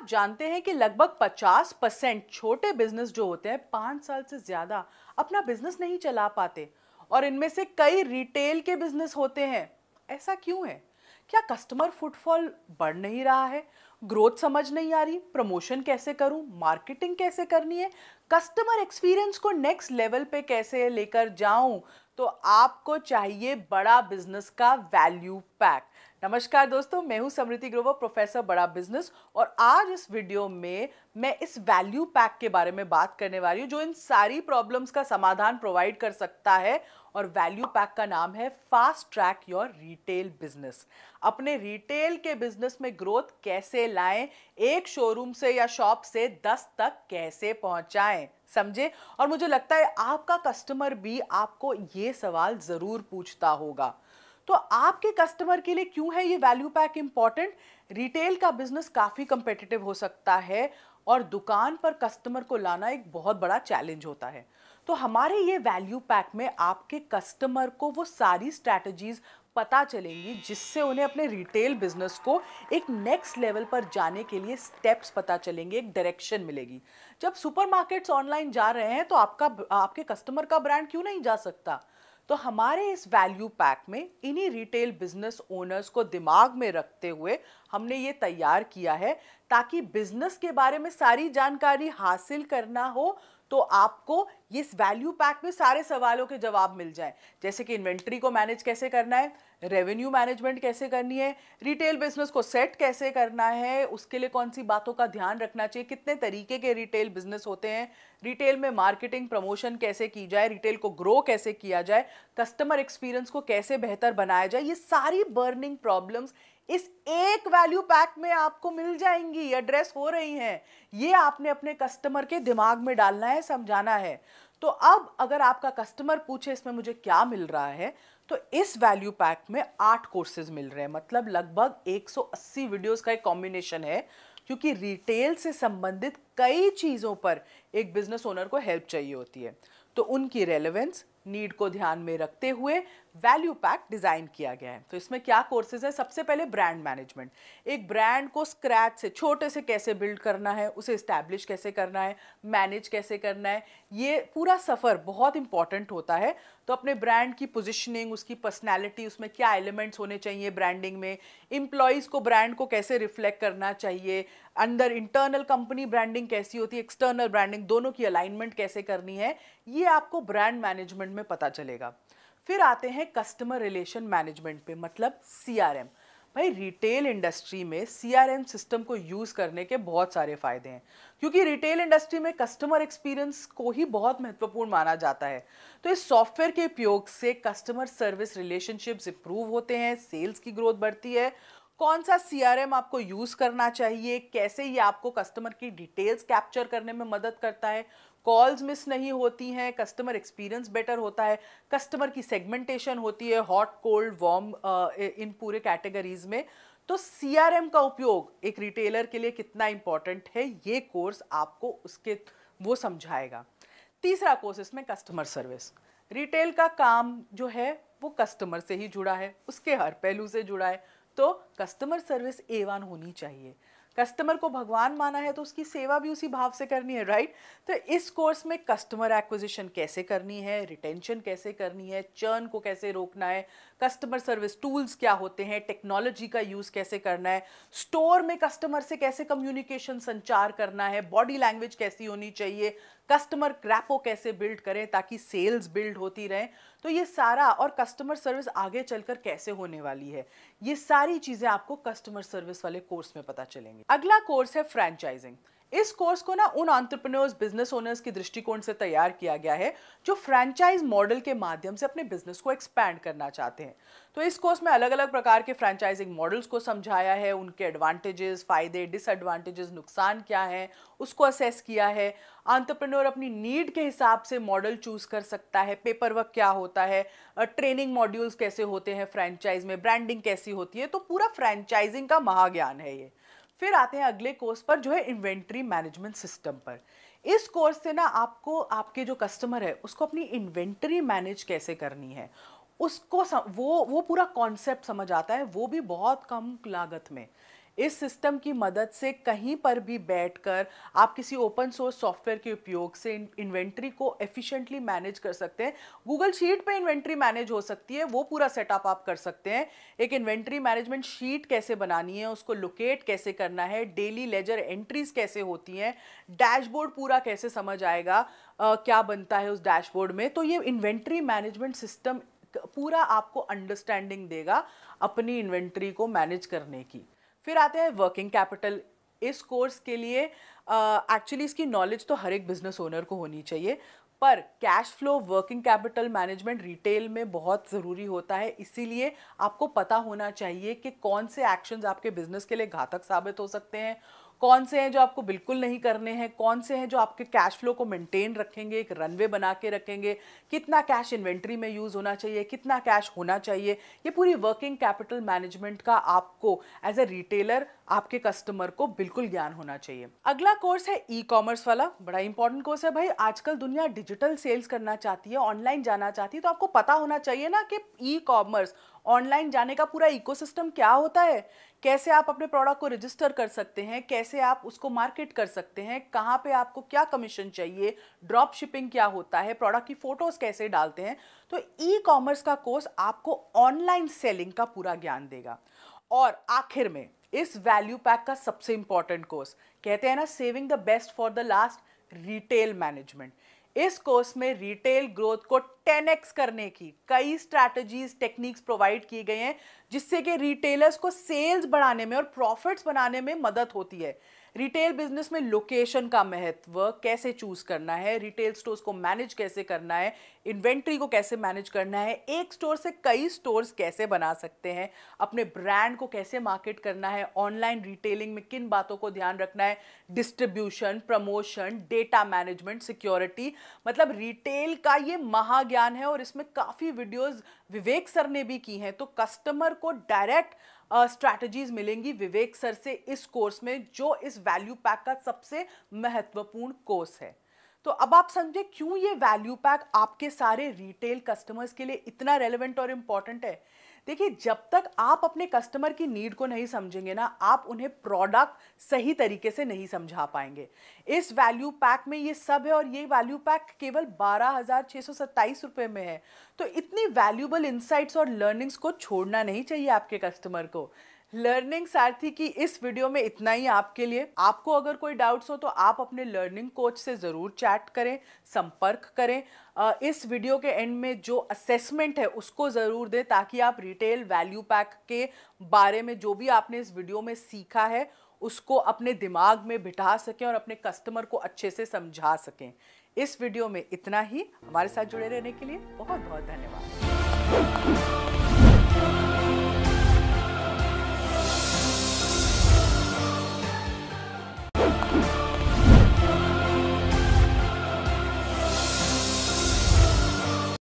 जानते हैं कि लगभग 50% छोटे बिजनेस जो होते हैं 5 साल से ज्यादा अपना बिजनेस नहीं चला पाते और इनमें से कई रिटेल के बिजनेस होते हैं। ऐसा क्यों है? क्या कस्टमर फुटफॉल बढ़ नहीं रहा है? ग्रोथ समझ नहीं आ रही? प्रमोशन कैसे करूं? मार्केटिंग कैसे करनी है? कस्टमर एक्सपीरियंस को नेक्स्ट लेवल पे कैसे लेकर जाऊं? तो आपको चाहिए बड़ा बिजनेस का वैल्यू पैक। नमस्कार दोस्तों, मैं हूं समृति ग्रोवर, प्रोफेसर बड़ा बिजनेस, और आज इस वीडियो में मैं इस वैल्यू पैक के बारे में बात करने वाली हूं जो इन सारी प्रॉब्लम्स का समाधान प्रोवाइड कर सकता है। और वैल्यू पैक का नाम है fast track your retail business. अपने रिटेल के बिजनेस में ग्रोथ कैसे लाएं, एक शोरूम से या शॉप से 10 तक कैसे पहुंचाएं, समझे? और मुझे लगता है आपका कस्टमर भी आपको ये सवाल जरूर पूछता होगा। तो आपके कस्टमर के लिए क्यों है ये वैल्यू पैक इंपॉर्टेंट? रिटेल का बिजनेस काफी कंपेटिटिव हो सकता है और दुकान पर कस्टमर को लाना एक बहुत बड़ा चैलेंज होता है। तो हमारे ये वैल्यू पैक में आपके कस्टमर को वो सारी स्ट्रैटेजीज पता चलेंगी जिससे उन्हें अपने रिटेल बिजनेस को एक नेक्स्ट लेवल पर जाने के लिए स्टेप्स पता चलेंगे, एक डायरेक्शन मिलेगी। जब सुपरमार्केट्स ऑनलाइन जा रहे हैं तो आपके कस्टमर का ब्रांड क्यों नहीं जा सकता? तो हमारे इस वैल्यू पैक में इन्हीं रिटेल बिजनेस ओनर्स को दिमाग में रखते हुए हमने ये तैयार किया है ताकि बिजनेस के बारे में सारी जानकारी हासिल करना हो तो आपको इस वैल्यू पैक में सारे सवालों के जवाब मिल जाएं। जैसे कि इन्वेंट्री को मैनेज कैसे करना है, रेवेन्यू मैनेजमेंट कैसे करनी है, रिटेल बिजनेस को सेट कैसे करना है, उसके लिए कौन सी बातों का ध्यान रखना चाहिए, कितने तरीके के रिटेल बिजनेस होते हैं, रिटेल में मार्केटिंग प्रमोशन कैसे की जाए, रिटेल को ग्रो कैसे किया जाए, कस्टमर एक्सपीरियंस को कैसे बेहतर बनाया जाए, ये सारी बर्निंग प्रॉब्लम्स इस एक वैल्यू पैक में आपको मिल जाएंगी, एड्रेस हो रही हैं। ये आपने अपने कस्टमर के दिमाग में डालना है, समझाना है। तो अब अगर आपका कस्टमर पूछे इसमें मुझे क्या मिल रहा है, तो इस वैल्यू पैक में 8 कोर्सेज मिल रहे हैं, मतलब लगभग 180 वीडियोस का एक कॉम्बिनेशन है। क्योंकि रिटेल से संबंधित कई चीजों पर एक बिजनेस ओनर को हेल्प चाहिए होती है, तो उनकी रेलेवेंस नीड को ध्यान में रखते हुए वैल्यू पैक डिजाइन किया गया है। तो इसमें क्या कोर्सेज है? सबसे पहले ब्रांड मैनेजमेंट। एक ब्रांड को स्क्रैच से, छोटे से कैसे बिल्ड करना है, उसे एस्टैब्लिश कैसे करना है, मैनेज कैसे करना है, ये पूरा सफर बहुत इंपॉर्टेंट होता है। तो अपने ब्रांड की पोजिशनिंग, उसकी पर्सनैलिटी, उसमें क्या एलिमेंट्स होने चाहिए ब्रांडिंग में, एम्प्लॉयज को ब्रांड को कैसे रिफ्लेक्ट करना चाहिए, अंदर इंटरनल कंपनी ब्रांडिंग कैसी होती है, एक्सटर्नल ब्रांडिंग, दोनों की अलाइनमेंट कैसे करनी है, ये आपको ब्रांड मैनेजमेंट में पता चलेगा। फिर आते हैं कस्टमर रिलेशन मैनेजमेंट पे, मतलब सीआरएम। भाई, रिटेल इंडस्ट्री में सीआरएम सिस्टम को यूज करने के बहुत सारे फायदे हैं, क्योंकि रिटेल इंडस्ट्री में कस्टमर एक्सपीरियंस को ही बहुत महत्वपूर्ण माना जाता है। तो इस सॉफ्टवेयर के उपयोग से कस्टमर सर्विस रिलेशनशिप्स इंप्रूव होते हैं, सेल्स की ग्रोथ बढ़ती है। कौन सा सीआरएम आपको यूज करना चाहिए, कैसे ये आपको कस्टमर की डिटेल्स कैप्चर करने में मदद करता है, कॉल्स मिस नहीं होती हैं, कस्टमर एक्सपीरियंस बेटर होता है, कस्टमर की सेगमेंटेशन होती है, हॉट, कोल्ड, वार्म, इन पूरे कैटेगरीज में। तो सीआरएम का उपयोग एक रिटेलर के लिए कितना इंपॉर्टेंट है, ये कोर्स आपको उसके वो समझाएगा। तीसरा कोर्स इसमें कस्टमर सर्विस। रिटेल का काम जो है वो कस्टमर से ही जुड़ा है, उसके हर पहलू से जुड़ा है। तो कस्टमर सर्विस A1 होनी चाहिए। कस्टमर को भगवान माना है तो उसकी सेवा भी उसी भाव से करनी है, राइट? तो इस कोर्स में कस्टमर एक्विजिशन कैसे करनी है, रिटेंशन कैसे करनी है, चर्न को कैसे रोकना है, कस्टमर सर्विस टूल्स क्या होते हैं, टेक्नोलॉजी का यूज कैसे करना है, स्टोर में कस्टमर से कैसे कम्युनिकेशन संचार करना है, बॉडी लैंग्वेज कैसी होनी चाहिए, कस्टमर क्रैपो कैसे बिल्ड करें ताकि सेल्स बिल्ड होती रहे। तो ये सारा, और कस्टमर सर्विस आगे चलकर कैसे होने वाली है, ये सारी चीजें आपको कस्टमर सर्विस वाले कोर्स में पता चलेंगी। अगला कोर्स है फ्रेंचाइजिंग। इस कोर्स को ना उन एंटरप्रेन्योर्स, बिजनेस ओनर्स की दृष्टिकोण से तैयार किया गया है जो फ्रेंचाइज मॉडल के माध्यम से अपने बिजनेस को एक्सपैंड करना चाहते हैं। तो इस कोर्स में अलग अलग प्रकार के फ्रेंचाइजिंग मॉडल्स को समझाया है, उनके एडवांटेजेस, फायदे, डिसएडवांटेजेस, नुकसान क्या है, उसको असेस किया है। एंटरप्रेन्योर अपनी नीड के हिसाब से मॉडल चूज कर सकता है, पेपर वर्क क्या होता है, ट्रेनिंग मॉड्यूल्स कैसे होते हैं फ्रेंचाइज में, ब्रांडिंग कैसी होती है। तो पूरा फ्रेंचाइजिंग का महाज्ञान है ये। फिर आते हैं अगले कोर्स पर जो है इन्वेंट्री मैनेजमेंट सिस्टम पर। इस कोर्स से ना आपको, आपके जो कस्टमर है उसको अपनी इन्वेंट्री मैनेज कैसे करनी है, उसको वो पूरा कॉन्सेप्ट समझ आता है, वो भी बहुत कम लागत में। इस सिस्टम की मदद से कहीं पर भी बैठकर आप किसी ओपन सोर्स सॉफ्टवेयर के उपयोग से इन्वेंट्री को एफिशिएंटली मैनेज कर सकते हैं। गूगल शीट पे इन्वेंट्री मैनेज हो सकती है, वो पूरा सेटअप आप कर सकते हैं। एक इन्वेंट्री मैनेजमेंट शीट कैसे बनानी है, उसको लोकेट कैसे करना है, डेली लेजर एंट्रीज कैसे होती हैं, डैशबोर्ड पूरा कैसे समझ आएगा, क्या बनता है उस डैशबोर्ड में। तो ये इन्वेंट्री मैनेजमेंट सिस्टम पूरा आपको अंडरस्टैंडिंग देगा अपनी इन्वेंट्री को मैनेज करने की। फिर आते हैं वर्किंग कैपिटल। इस कोर्स के लिए एक्चुअली इसकी नॉलेज तो हर एक बिजनेस ओनर को होनी चाहिए, पर cash flow working capital management retail में बहुत ज़रूरी होता है। इसीलिए आपको पता होना चाहिए कि कौन से एक्शंस आपके बिजनेस के लिए घातक साबित हो सकते हैं, कौन से हैं जो आपको बिल्कुल नहीं करने हैं, कौन से हैं जो आपके कैश फ्लो को मेंटेन रखेंगे, एक रनवे बना के रखेंगे, कितना कैश इन्वेंट्री में यूज़ होना चाहिए, कितना कैश होना चाहिए। ये पूरी वर्किंग कैपिटल मैनेजमेंट का आपको एज ए रिटेलर आपके कस्टमर को बिल्कुल ज्ञान होना चाहिए। अगला कोर्स है ई कॉमर्स वाला, बड़ा इंपॉर्टेंट कोर्स है भाई। आजकल दुनिया डिजिटल सेल्स करना चाहती है, ऑनलाइन जाना चाहती है, तो आपको पता होना चाहिए ना कि ई कॉमर्स ऑनलाइन जाने का पूरा इकोसिस्टम क्या होता है, कैसे आप अपने प्रोडक्ट को रजिस्टर कर सकते हैं, कैसे आप उसको मार्केट कर सकते हैं, कहाँ पे आपको क्या कमीशन चाहिए, ड्रॉप शिपिंग क्या होता है, प्रोडक्ट की फोटोज कैसे डालते हैं। तो ई कॉमर्स का कोर्स आपको ऑनलाइन सेलिंग का पूरा ज्ञान देगा। और आखिर में इस वैल्यू पैक का सबसे इंपॉर्टेंट कोर्स, कहते हैं ना saving the best for the last, retail management. इस कोर्स में रिटेल ग्रोथ को 10x करने की कई स्ट्रैटेजीज टेक्निक्स प्रोवाइड की गई हैं, जिससे कि रिटेलर्स को सेल्स बढ़ाने में और प्रॉफिट्स बनाने में मदद होती है। रिटेल बिजनेस में लोकेशन का महत्व, कैसे चूज करना है, रिटेल स्टोर्स को मैनेज कैसे करना है, इन्वेंट्री को कैसे मैनेज करना है, एक स्टोर से कई स्टोर्स कैसे बना सकते हैं, अपने ब्रांड को कैसे मार्केट करना है, ऑनलाइन रिटेलिंग में किन बातों को ध्यान रखना है, distribution, promotion, data management, security. मतलब रिटेल का ये महाज्ञान है और इसमें काफ़ी वीडियोस विवेक सर ने भी की हैं। तो कस्टमर को डायरेक्ट स्ट्रैटेजीज मिलेंगी विवेक सर से इस कोर्स में, जो इस वैल्यू पैक का सबसे महत्वपूर्ण कोर्स है। तो अब आप समझे क्यों ये वैल्यू पैक आपके सारे रिटेल कस्टमर्स के लिए इतना रेलेवेंट और इम्पॉर्टेंट है। देखिए, जब तक आप अपने कस्टमर की नीड को नहीं समझेंगे ना, आप उन्हें प्रोडक्ट सही तरीके से नहीं समझा पाएंगे। इस वैल्यू पैक में ये सब है और ये वैल्यू पैक केवल 12,627 रुपए में है। तो इतनी वैल्यूबल इंसाइट्स और लर्निंग्स को छोड़ना नहीं चाहिए आपके कस्टमर को। लर्निंग सारथी की इस वीडियो में इतना ही आपके लिए। आपको अगर कोई डाउट्स हो तो आप अपने लर्निंग कोच से ज़रूर चैट करें, संपर्क करें। इस वीडियो के एंड में जो असेसमेंट है उसको ज़रूर दें, ताकि आप रिटेल वैल्यू पैक के बारे में जो भी आपने इस वीडियो में सीखा है उसको अपने दिमाग में बिठा सकें और अपने कस्टमर को अच्छे से समझा सकें। इस वीडियो में इतना ही। हमारे साथ जुड़े रहने के लिए बहुत बहुत धन्यवाद।